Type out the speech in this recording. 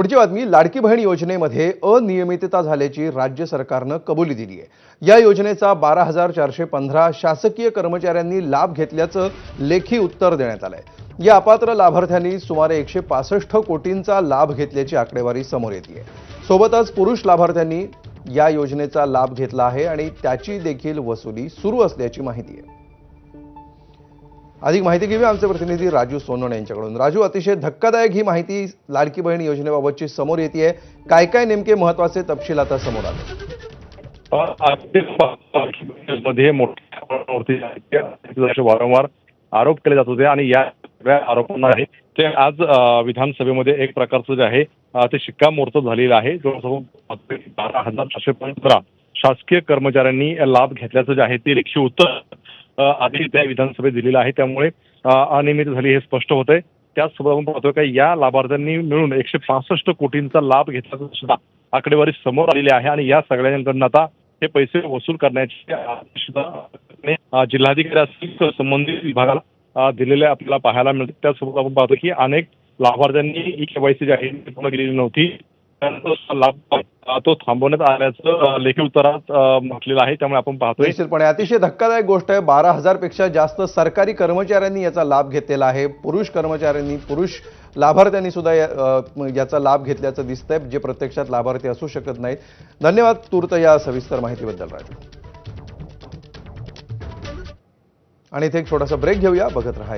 पुढची बातमी, लाडकी बहीण योजनेमध्ये अनियमितता झाल्याची राज्य सरकारनं कबुली दिली आहे। या योजनेचा 12,415 शासकीय कर्मचाऱ्यांनी लाभ घेतल्याचं लेखी उत्तर देण्यात आलंय। या अपात्र लाभार्थ्यांनी सुमारे 165 कोटींचा लाभ घेतल्याची आकडेवारी समोर येते। सोबतच पुरुष लाभार्थ्यांनी या योजनेचा लाभ घेतला आहे आणि त्याची देखील वसुली सुरू असल्याची माहिती आहे। अधिक माहिती घेऊया आमचे प्रतिनिधी राजू सोनवणे यांच्याकडून। राजू, अतिशय धक्कादायक ही माहिती लाडकी बहीण योजनेबाबतची समोर येते। काय काय नेमके महत्त्वाचे तपशील आता समोर आले? मध्ये मोठ्या वारंवार आरोप केले जात होते आणि या सगळ्या आरोपांना आहे ते आज विधानसभेमध्ये एक प्रकारचं जे आहे ते शिक्कामोर्तब झालेलं आहे। जवळजवळ 12,415 शासकीय कर्मचाऱ्यांनी लाभ घेतल्याचं जे आहे ते लेखी उत्तर आधी त्या विधानसभेत दिलेलं आहे। त्यामुळे अनियमित झाली हे स्पष्ट होतंय। त्याचसोबत आपण पाहतोय की या लाभार्थ्यांनी मिळून 165 कोटींचा लाभ घेतल्याचं सुद्धा आकडेवारी समोर आलेली आहे आणि या सगळ्यांकडून आता हे पैसे वसूल करण्याचे आदेश जिल्हाधिकारी असतील संबंधित विभागाला दिलेले आपल्याला पाहायला मिळते। त्यासोबत आपण पाहतो की अनेक लाभार्थ्यांनी ई-केवायसी जी आहे ती पूर्ण केलेली नव्हती, लाभ तो थांबवण्यात आल्याचं लेखी उत्तरात म्हटलेलं आहे। त्यामुळे आपण पाहतोय निश्चितपणे अतिशय धक्कादायक गोष्ट आहे। 12,000 पेक्षा जास्त सरकारी कर्मचाऱ्यांनी याचा लाभ घेतलेला आहे। पुरुष लाभार्थ्यांनी सुद्धा याचा लाभ घेतल्याचं दिसतंय, जे प्रत्यक्षात लाभार्थी असू शकत नाहीत। धन्यवाद तूर्त या सविस्तर माहितीबद्दल राजू। आणि इथे एक छोटासा ब्रेक घेऊया, बघत रहा।